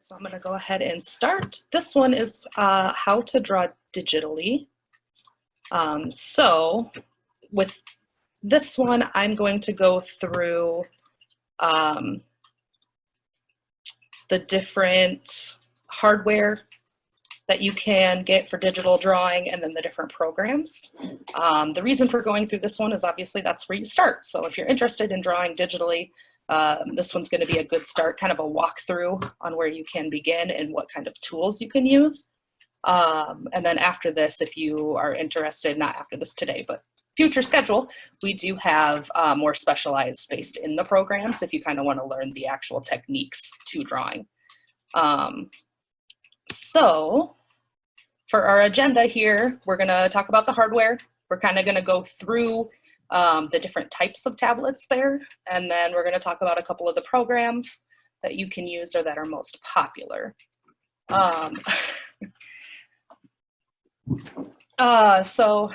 So I'm going to go ahead and start. This one is how to draw digitally. So with this one, I'm going to go through the different hardware that you can get for digital drawing and then the different programs. The reason for going through this one is obviously that's where you start. So if you're interested in drawing digitally, this one's going to be a good start, kind of a walkthrough on where you can begin and what kind of tools you can use. And then after this, if you are interested, not after this today, but future schedule, we do have more specialized based in the programs if you kind of want to learn the actual techniques to drawing. So for our agenda here, we're going to talk about the hardware. We're kind of going to go through the different types of tablets there, and then we're going to talk about a couple of the programs that you can use or that are most popular. So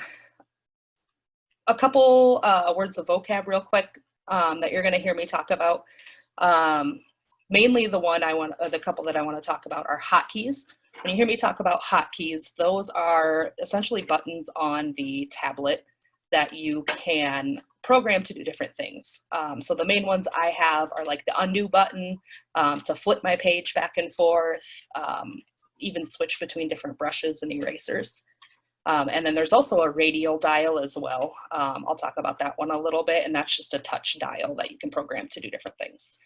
a couple words of vocab real quick that you're going to hear me talk about. Mainly the couple that I want to talk about are hotkeys. When you hear me talk about hotkeys, those are essentially buttons on the tablet that you can program to do different things. So the main ones I have are like the undo button to flip my page back and forth, even switch between different brushes and erasers. And then there's also a radial dial as well. I'll talk about that one a little bit, and that's just a touch dial that you can program to do different things.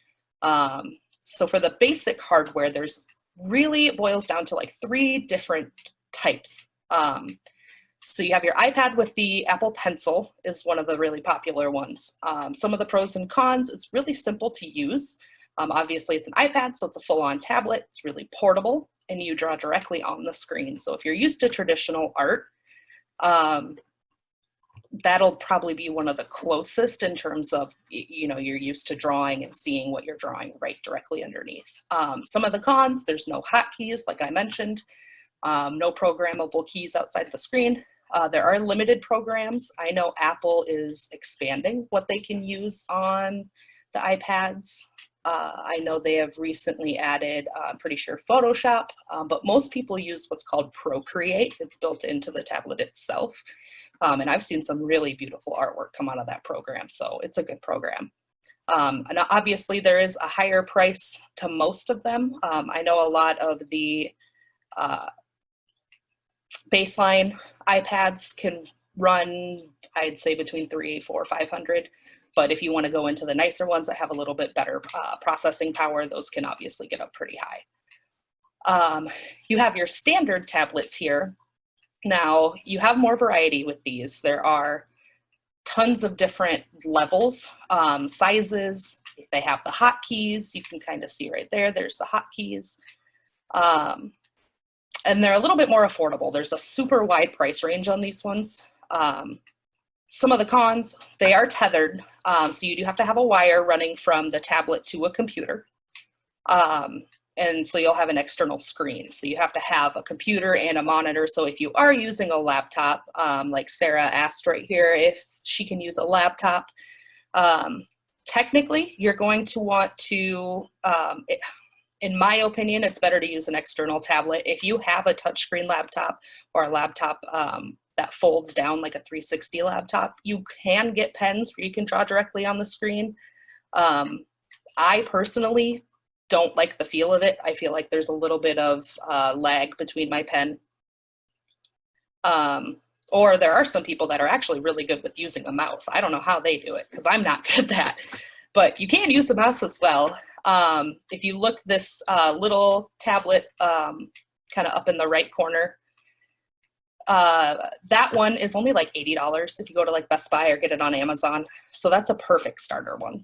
So for the basic hardware, it boils down to like 3 different types. So you have your iPad with the Apple Pencil is one of the really popular ones. Some of the pros and cons, it's really simple to use. Obviously it's an iPad, so it's a full-on tablet. It's really portable and you draw directly on the screen. So if you're used to traditional art, that'll probably be one of the closest in terms of, you're used to drawing and seeing what you're drawing right directly underneath. Some of the cons, there's no hotkeys, like I mentioned, no programmable keys outside the screen. There are limited programs. I know Apple is expanding what they can use on the iPads. I know they have recently added, I'm pretty sure, Photoshop, but most people use what's called Procreate. It's built into the tablet itself. And I've seen some really beautiful artwork come out of that program, so it's a good program. And obviously there is a higher price to most of them. I know a lot of the baseline iPads can run, I'd say, between $300, $400, $500. But if you want to go into the nicer ones that have a little bit better processing power, those can obviously get up pretty high. You have your standard tablets here. Now, you have more variety with these. There are tons of different levels, sizes. If they have the hotkeys, you can kind of see right there, there's the hotkeys. And they're a little bit more affordable. There's a super wide price range on these ones. Some of the cons, they are tethered. So you do have to have a wire running from the tablet to a computer. And so you'll have an external screen. So you have to have a computer and a monitor. So if you are using a laptop, like Sarah asked right here, if she can use a laptop, technically you're going to want to, in my opinion, it's better to use an external tablet. If you have a touchscreen laptop or a laptop that folds down like a 360 laptop, you can get pens where you can draw directly on the screen. I personally don't like the feel of it. I feel like there's a little bit of lag between my pen. Or there are some people that are actually really good with using a mouse. I don't know how they do it because I'm not good at that. But you can use a mouse as well. If you look this little tablet kind of up in the right corner, that one is only like $80 if you go to like Best Buy or get it on Amazon. So that's a perfect starter one.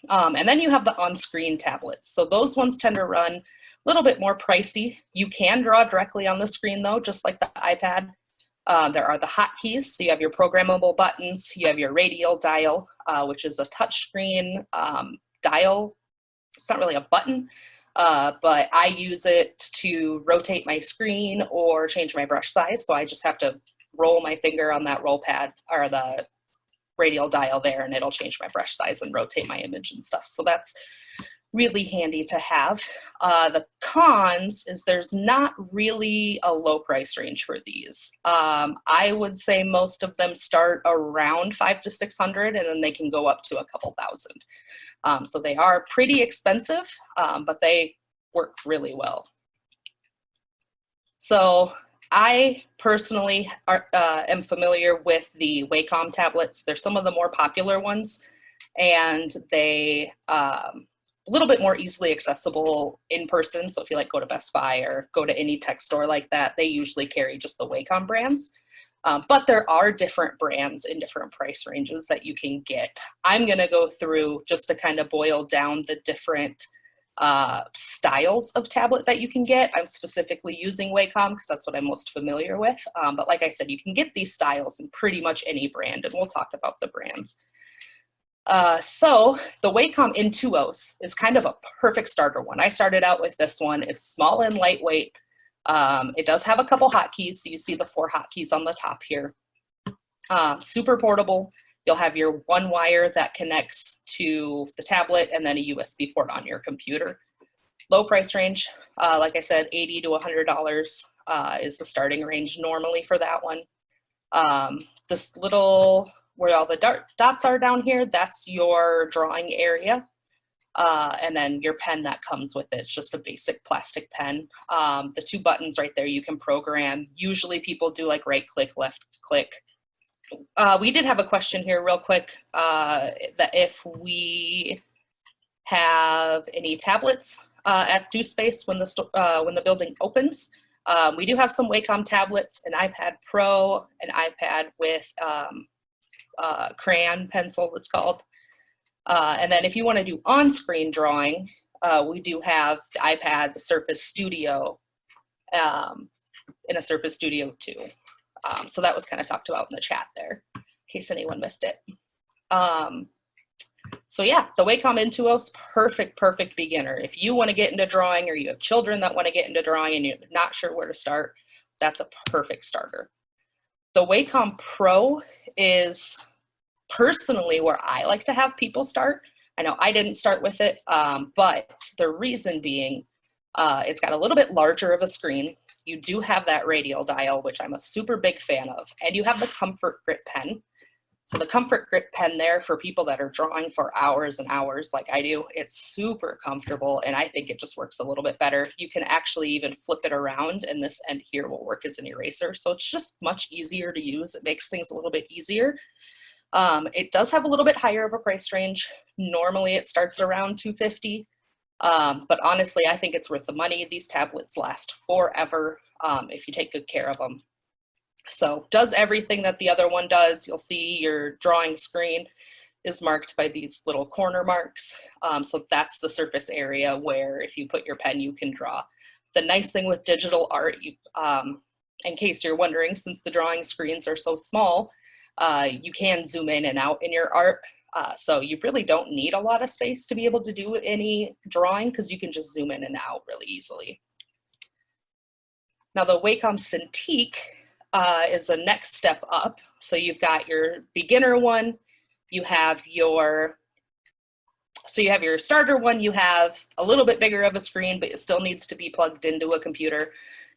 And then you have the on-screen tablets. So those ones tend to run a little bit more pricey. You can draw directly on the screen though, just like the iPad. There are the hotkeys. So you have your programmable buttons. You have your radial dial, which is a touch screen dial. It's not really a button, but I use it to rotate my screen or change my brush size. So I just have to roll my finger on that roll pad or the radial dial there, and it'll change my brush size and rotate my image and stuff. So that's really handy to have. The cons is there's not really a low price range for these. I would say most of them start around 500 to 600, and then they can go up to a couple thousand. So they are pretty expensive, but they work really well. So I personally am familiar with the Wacom tablets. They're some of the more popular ones, and they a little bit more easily accessible in person. So if you like go to Best Buy or go to any tech store like that, they usually carry just the Wacom brands. But there are different brands in different price ranges that you can get. I'm gonna go through just to kind of boil down the different styles of tablet that you can get. I'm specifically using Wacom because that's what I'm most familiar with. But like I said, you can get these styles in pretty much any brand, and we'll talk about the brands. So the Wacom Intuos is kind of a perfect starter one. I started out with this one. It's small and lightweight. It does have a couple hotkeys, so you see the 4 hotkeys on the top here. Super portable. You'll have your one wire that connects to the tablet and then a USB port on your computer. Low price range, like I said, $80 to $100 is the starting range normally for that one. This little, where all the dots are down here, that's your drawing area. And then your pen that comes with it. It's just a basic plastic pen. The 2 buttons right there you can program. Usually people do like right click, left click. We did have a question here real quick that if we have any tablets at DoSpace when the building opens. We do have some Wacom tablets, an iPad Pro, an iPad with crayon pencil, it's called. And then if you want to do on-screen drawing, we do have the iPad, the Surface Studio, and a Surface Studio 2. So that was kind of talked about in the chat there, in case anyone missed it. So yeah, the Wacom Intuos, perfect beginner. If you want to get into drawing or you have children that want to get into drawing and you're not sure where to start, that's a perfect starter. The Wacom Pro is personally where I like to have people start. I know I didn't start with it, but the reason being, it's got a little bit larger of a screen. You do have that radial dial, which I'm a super big fan of, and you have the Comfort Grip pen. So the Comfort Grip pen there for people that are drawing for hours and hours like I do, it's super comfortable, and I think it just works a little bit better. You can actually even flip it around, and this end here will work as an eraser. So it's just much easier to use. It makes things a little bit easier. It does have a little bit higher of a price range. Normally it starts around $250. But honestly, I think it's worth the money. These tablets last forever if you take good care of them. So does everything that the other one does. You'll see your drawing screen is marked by these little corner marks. So that's the surface area where if you put your pen, you can draw. The nice thing with digital art, in case you're wondering, since the drawing screens are so small, you can zoom in and out in your art. So you really don't need a lot of space to be able to do any drawing because you can just zoom in and out really easily. Now the Wacom Cintiq is the next step up. So you've got your beginner one, you have your starter one, you have a little bit bigger of a screen, but it still needs to be plugged into a computer.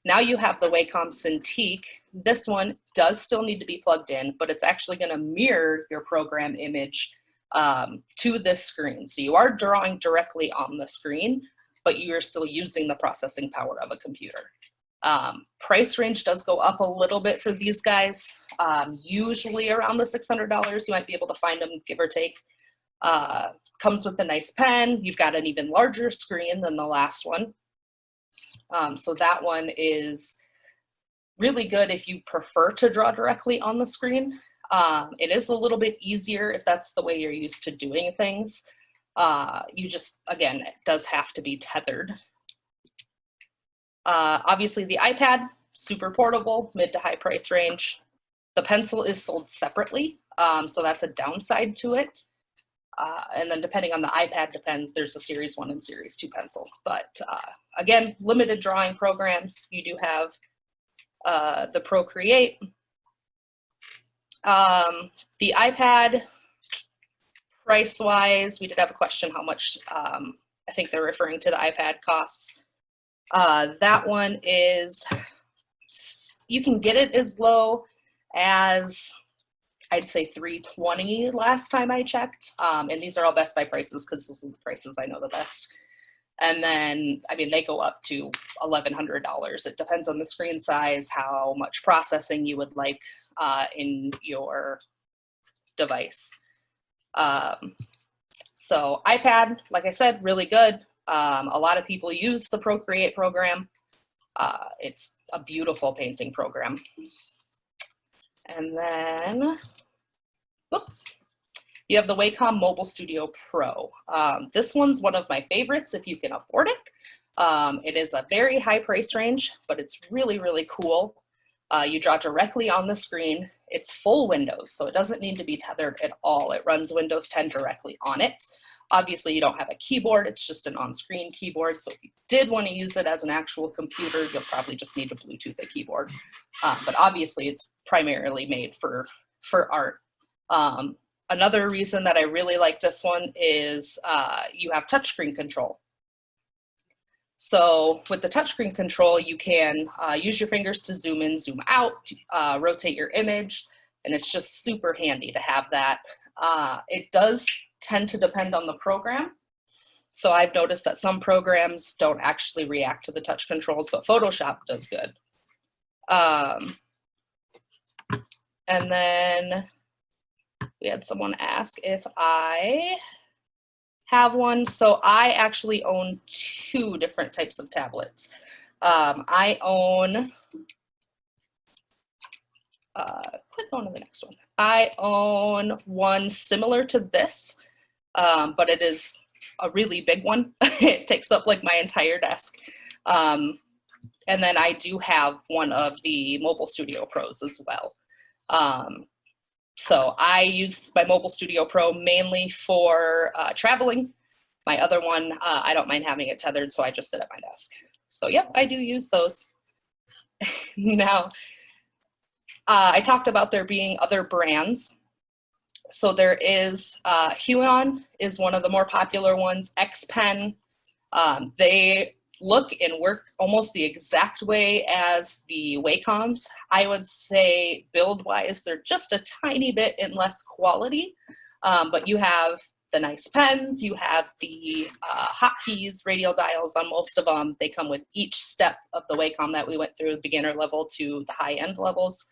Now you have the Wacom Cintiq. This one does still need to be plugged in, but it's actually going to mirror your program image to this screen. So you are drawing directly on the screen, but you're still using the processing power of a computer. Price range does go up a little bit for these guys, usually around the $600. You might be able to find them, give or take. Comes with a nice pen. You've got an even larger screen than the last one. So that one is really good if you prefer to draw directly on the screen. It is a little bit easier if that's the way you're used to doing things. You just, again, it does have to be tethered. Obviously the iPad, super portable, mid to high price range. The pencil is sold separately, so that's a downside to it. And then depending on the iPad, there's a Series 1 and Series 2 pencil. But again, limited drawing programs. You do have the Procreate. The iPad, price-wise, we did have a question how much I think they're referring to the iPad costs. That one is, you can get it as low as, I'd say $320 last time I checked. And these are all Best Buy prices because those are the prices I know the best. And then, I mean, they go up to $1,100. It depends on the screen size, how much processing you would like in your device. So iPad, like I said, really good. A lot of people use the Procreate program. It's a beautiful painting program. And then, you have the Wacom Mobile Studio Pro. This one's one of my favorites if you can afford it. It is a very high price range, but it's really, really cool. You draw directly on the screen. It's full Windows, so it doesn't need to be tethered at all. It runs Windows 10 directly on it. Obviously, you don't have a keyboard. It's just an on-screen keyboard. So if you did want to use it as an actual computer, you'll probably just need to Bluetooth a keyboard. But obviously, it's primarily made for art. Another reason that I really like this one is you have touchscreen control. So with the touchscreen control, you can use your fingers to zoom in, zoom out, rotate your image, and it's just super handy to have that. It does tend to depend on the program. So I've noticed that some programs don't actually react to the touch controls, but Photoshop does good. And then we had someone ask if I have one. So I actually own 2 different types of tablets. I own, quick going to the next one. I own one similar to this, but it is a really big one. It takes up like my entire desk. And then I do have one of the Mobile Studio Pros as well. So I use my Mobile Studio Pro mainly for traveling. My other one, I don't mind having it tethered, so I just sit at my desk. So yep, I do use those. Now, I talked about there being other brands. So there is, Huion is one of the more popular ones, X Pen. They look and work almost the exact way as the Wacoms. I would say build-wise, they're just a tiny bit in less quality, but you have the nice pens, you have the hotkeys, radial dials on most of them. They come with each step of the Wacom that we went through, beginner level to the high-end levels.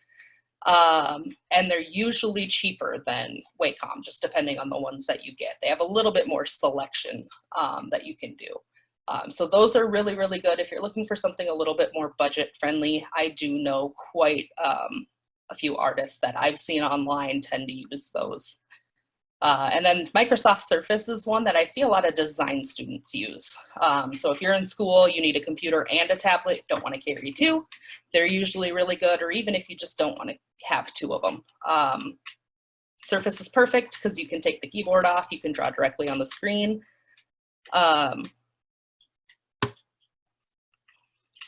And they're usually cheaper than Wacom, just depending on the ones that you get. They have a little bit more selection that you can do. So those are really, really good. If you're looking for something a little bit more budget friendly, I do know quite a few artists that I've seen online tend to use those. And then Microsoft Surface is one that I see a lot of design students use. So if you're in school, you need a computer and a tablet, don't want to carry 2. They're usually really good, or even if you just don't want to have 2 of them. Surface is perfect because you can take the keyboard off, you can draw directly on the screen.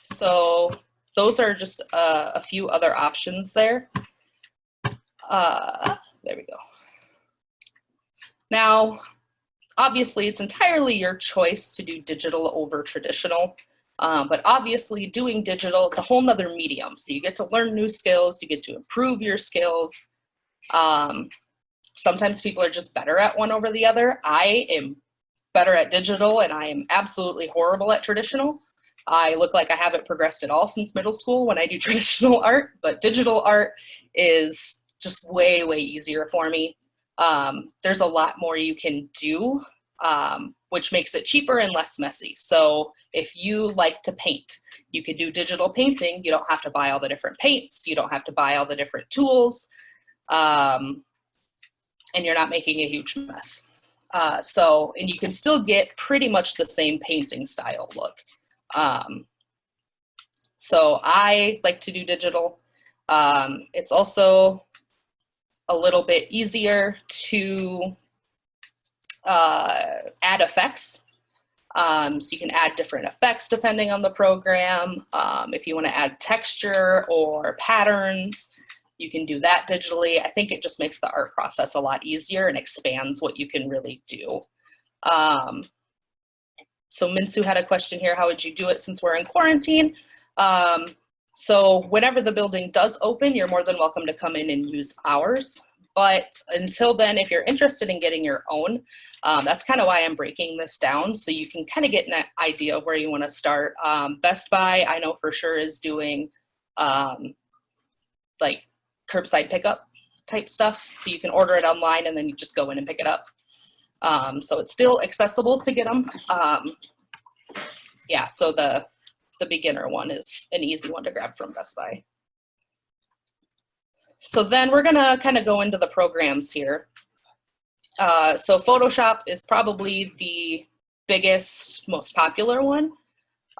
So those are just a few other options there. There we go. Now, obviously, it's entirely your choice to do digital over traditional, but obviously doing digital, it's a whole nother medium. So you get to learn new skills, you get to improve your skills. Sometimes people are just better at one over the other. I am better at digital and I am absolutely horrible at traditional. I look like I haven't progressed at all since middle school when I do traditional art, but digital art is just way, way easier for me. There's a lot more you can do, which makes it cheaper and less messy. So if you like to paint, you could do digital painting. You don't have to buy all the different paints. You don't have to buy all the different tools. And you're not making a huge mess. And you can still get pretty much the same painting style look. So I like to do digital. It's also a little bit easier to add effects. So you can add different effects depending on the program. If you want to add texture or patterns, you can do that digitally. I think it just makes the art process a lot easier and expands what you can really do. So Minsu had a question here, how would you do it since we're in quarantine? So whenever the building does open, you're more than welcome to come in and use ours. But until then, if you're interested in getting your own, that's kind of why I'm breaking this down, so you can kind of get an idea of where you want to start. Best Buy, I know for sure, is doing like curbside pickup type stuff. So you can order it online and then you just go in and pick it up. So it's still accessible to get them. Yeah, so the beginner one is an easy one to grab from Best Buy. So then we're gonna kind of go into the programs here. So Photoshop is probably the biggest, most popular one.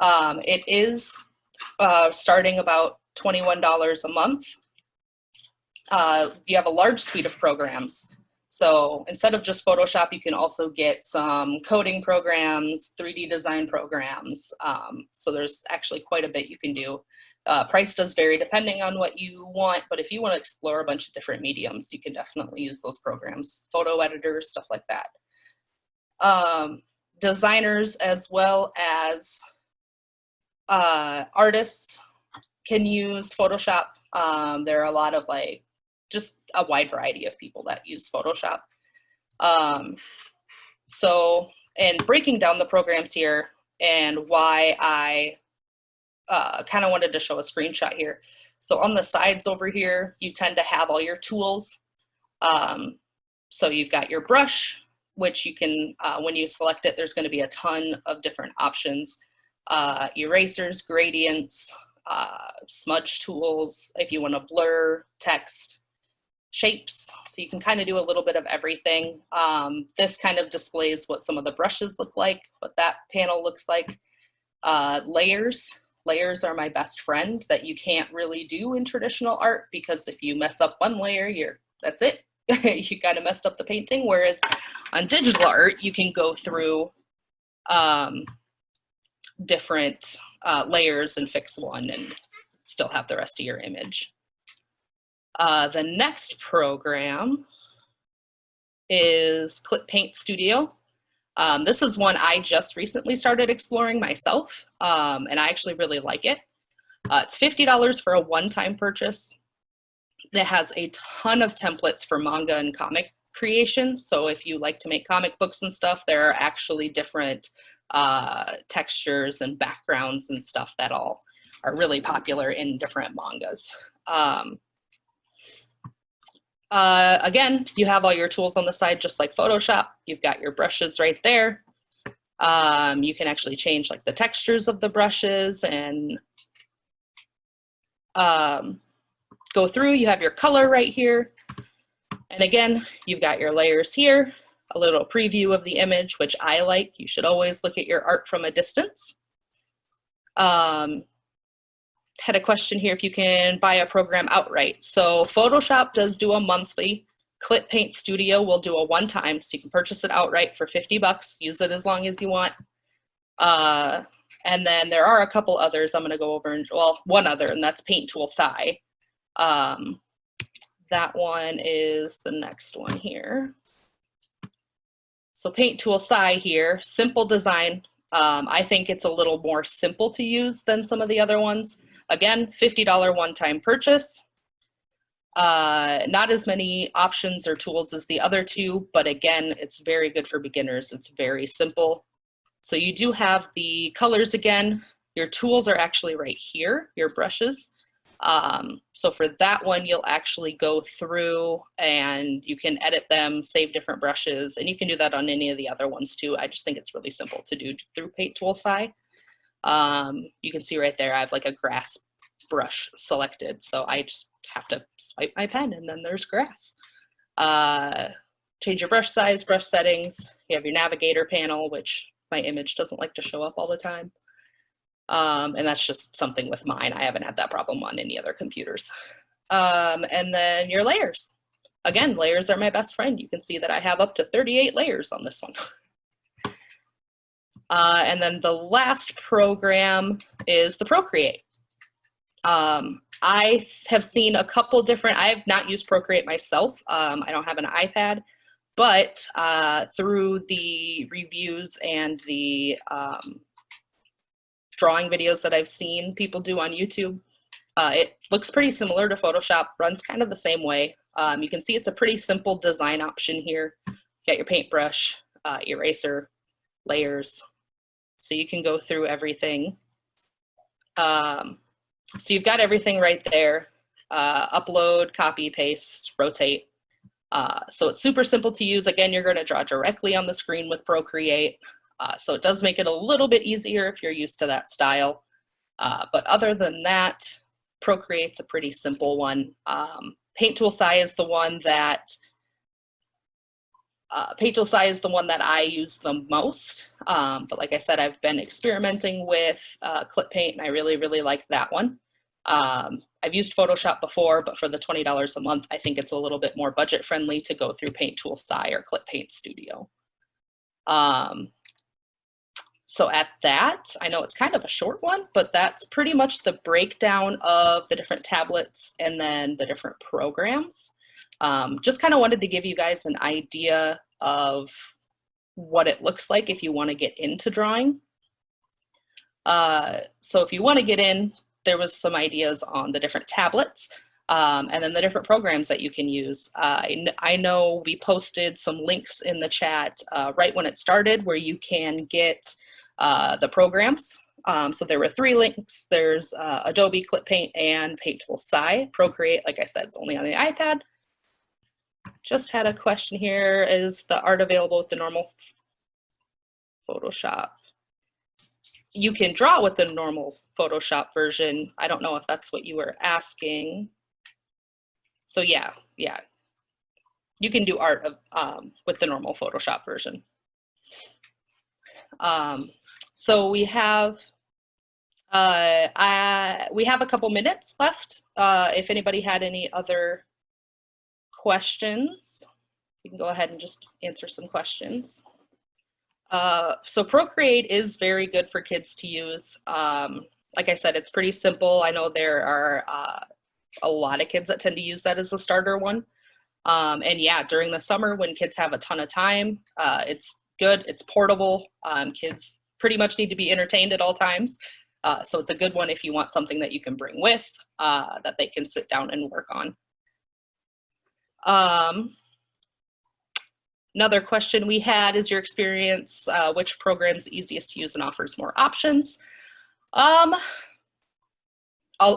It is starting about $21 a month. You have a large suite of programs. So instead of just Photoshop, you can also get some coding programs, 3D design programs. So there's actually quite a bit you can do. Price does vary depending on what you want, but if you want to explore a bunch of different mediums, you can definitely use those programs, photo editors, stuff like that. Designers as well as artists can use Photoshop. There are a lot of just a wide variety of people that use Photoshop. And breaking down the programs here and why I kind of wanted to show a screenshot here. So on the sides over here, you tend to have all your tools. So you've got your brush, which you can, when you select it, there's going to be a ton of different options. Erasers, gradients, smudge tools, if you want to blur, text, shapes. So you can kind of do a little bit of everything. This kind of displays what some of the brushes look like, what that panel looks like. Layers. Layers are my best friend that you can't really do in traditional art, because if you mess up one layer, that's it. You kind of messed up the painting. Whereas on digital art, you can go through different layers and fix one and still have the rest of your image. The next program is Clip Paint Studio. This is one I just recently started exploring myself, and I actually really like it. It's $50 for a one-time purchase. It has a ton of templates for manga and comic creation. So if you like to make comic books and stuff, there are actually different textures and backgrounds and stuff that all are really popular in different mangas. Again, you have all your tools on the side, just like Photoshop. You've got your brushes right there. You can actually change the textures of the brushes and go through. You have your color right here. And again, you've got your layers here, a little preview of the image, which I like. You should always look at your art from a distance. Had a question here if you can buy a program outright. So Photoshop does do a monthly. Clip Paint Studio will do a one-time, so you can purchase it outright for $50. Use it as long as you want. And then there are a couple others I'm going to go over, and well, one other, and that's Paint Tool Sai. That one is the next one here. So Paint Tool Sai here, simple design. I think it's a little more simple to use than some of the other ones. Again, $50 one-time purchase. Not as many options or tools as the other two, but again, it's very good for beginners. It's very simple. So you do have the colors again. Your tools are actually right here, your brushes. So for that one, you'll actually go through and you can edit them, save different brushes, and you can do that on any of the other ones too. I just think it's really simple to do through Paint Tool Sai. You can see right there, I have a grass brush selected. So I just have to swipe my pen and then there's grass. Change your brush size, brush settings. You have your navigator panel, which my image doesn't like to show up all the time. And that's just something with mine. I haven't had that problem on any other computers. And then your layers. Again, layers are my best friend. You can see that I have up to 38 layers on this one. And then the last program is the Procreate. I have seen a couple different, I have not used Procreate myself. I don't have an iPad, But through the reviews and the drawing videos that I've seen people do on YouTube, it looks pretty similar to Photoshop, runs kind of the same way. You can see it's a pretty simple design option here. You got your paintbrush, eraser, layers, so you can go through everything. So you've got everything right there. Upload, copy, paste, rotate. So it's super simple to use. Again, you're going to draw directly on the screen with Procreate. So it does make it a little bit easier if you're used to that style. But other than that, Procreate's a pretty simple one. Tool Sai is the one that Tool Sai is the one that I use the most. But like I said, I've been experimenting with Clip Paint, and I really, really like that one. I've used Photoshop before, but for the $20 a month, I think it's a little bit more budget friendly to go through Tool Sai or Clip Paint Studio. So at that, I know it's kind of a short one, but that's pretty much the breakdown of the different tablets and then the different programs. Just kind of wanted to give you guys an idea of what it looks like if you want to get into drawing. So if you want to get in, there was some ideas on the different tablets and then the different programs that you can use. I know we posted some links in the chat right when it started where you can get the programs. So there were 3 links. There's Adobe, Clip Paint, and Tool Sai. Procreate, like I said, it's only on the iPad. Just had a question here. Is the art available with the normal Photoshop? You can draw with the normal Photoshop version. I don't know if that's what you were asking. So yeah. You can do art of, with the normal Photoshop version. So we have a couple minutes left. If anybody had any other questions, you can go ahead and just answer some questions. So Procreate is very good for kids to use. Like I said, it's pretty simple. I know there are a lot of kids that tend to use that as a starter one. And yeah, during the summer when kids have a ton of time, it's good, it's portable. Kids pretty much need to be entertained at all times. So it's a good one if you want something that you can bring with, that they can sit down and work on. Another question we had is your experience, which program is easiest to use and offers more options?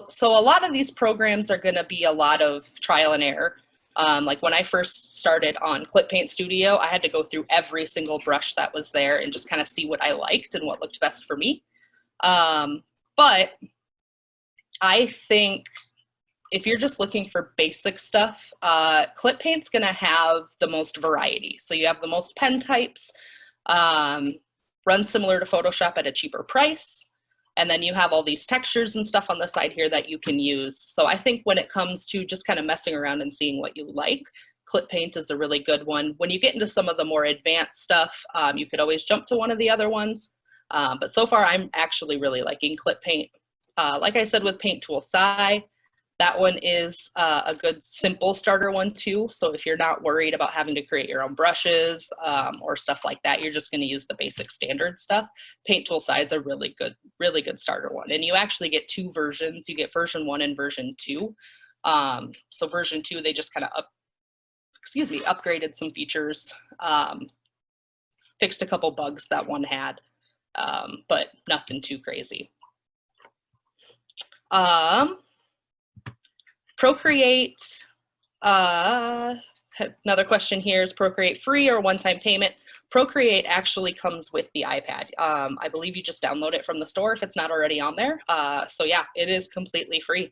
So a lot of these programs are gonna be a lot of trial and error. Like when I first started on Clip Paint Studio, I had to go through every single brush that was there and just kind of see what I liked and what looked best for me. But I think if you're just looking for basic stuff, Clip Paint's gonna have the most variety. So you have the most pen types, run similar to Photoshop at a cheaper price. And then you have all these textures and stuff on the side here that you can use. So I think when it comes to just kind of messing around and seeing what you like, Clip Paint is a really good one. When you get into some of the more advanced stuff, you could always jump to one of the other ones. But so far, I'm actually really liking Clip Paint. Like I said with Tool Sai, that one is a good simple starter one too. So if you're not worried about having to create your own brushes or stuff like that, you're just going to use the basic standard stuff. Tool Sai is a really good starter one. And you actually get 2 versions. You get version 1 and version 2. So version 2, they just kind of upgraded some features, fixed a couple bugs that one had, but nothing too crazy. Procreate, another question here, is Procreate free or one-time payment? Procreate actually comes with the iPad. I believe you just download it from the store if it's not already on there. So yeah, it is completely free.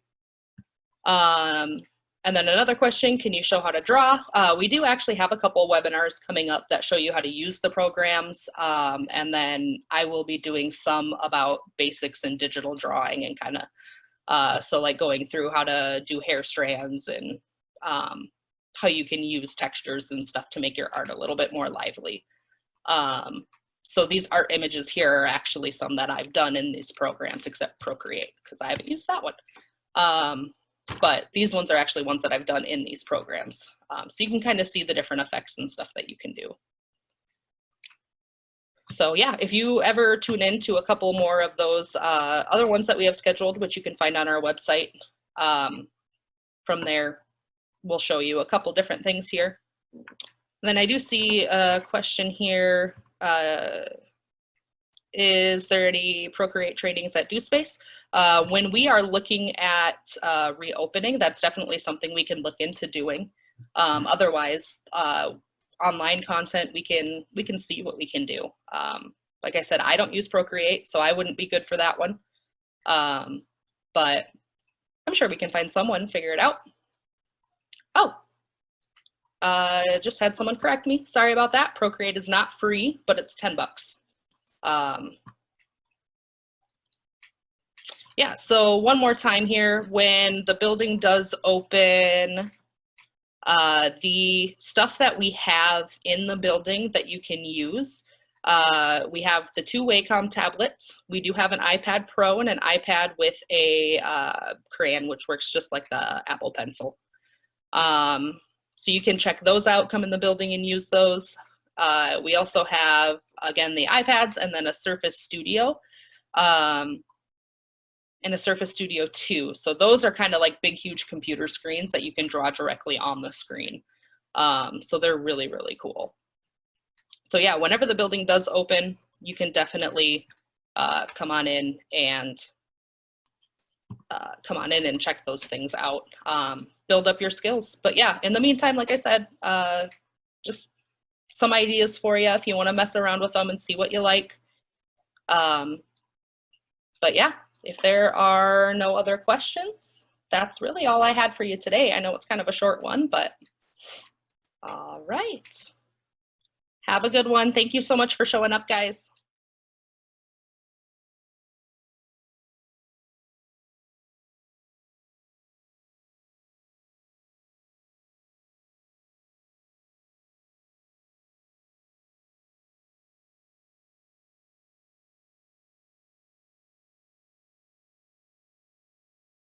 And then another question, can you show how to draw? We do actually have a couple webinars coming up that show you how to use the programs. And then I will be doing some about basics in digital drawing and kind of so like going through how to do hair strands and how you can use textures and stuff to make your art a little bit more lively. So these art images here are actually some that I've done in these programs, except Procreate, because I haven't used that one. but these ones are actually ones that I've done in these programs. So you can kind of see the different effects and stuff that you can do. So yeah, if you ever tune in to a couple more of those other ones that we have scheduled, which you can find on our website, from there, we'll show you a couple different things here. And then I do see a question here. Is there any Procreate trainings at DoSpace? When we are looking at reopening, that's definitely something we can look into doing. Otherwise, online content, we can see what we can do. Like I said, I don't use Procreate, so I wouldn't be good for that one. But I'm sure we can find someone, figure it out. Oh, just had someone correct me. Sorry about that. Procreate is not free, but it's $10. Yeah, so one more time here, when the building does open, the stuff that we have in the building that you can use, we have the 2 Wacom tablets. We do have an iPad Pro and an iPad with a crayon, which works just like the Apple Pencil. So you can check those out, come in the building and use those. We also have, again, the iPads and then a Surface Studio and a Surface Studio 2. So those are kind of like big, huge computer screens that you can draw directly on the screen. So they're really, really cool. So yeah, whenever the building does open, you can definitely come on in and check those things out. Build up your skills. But yeah, in the meantime, like I said, just some ideas for you if you want to mess around with them and see what you like. But yeah, if there are no other questions, that's really all I had for you today. I know it's kind of a short one, but all right. Have a good one. Thank you so much for showing up, guys.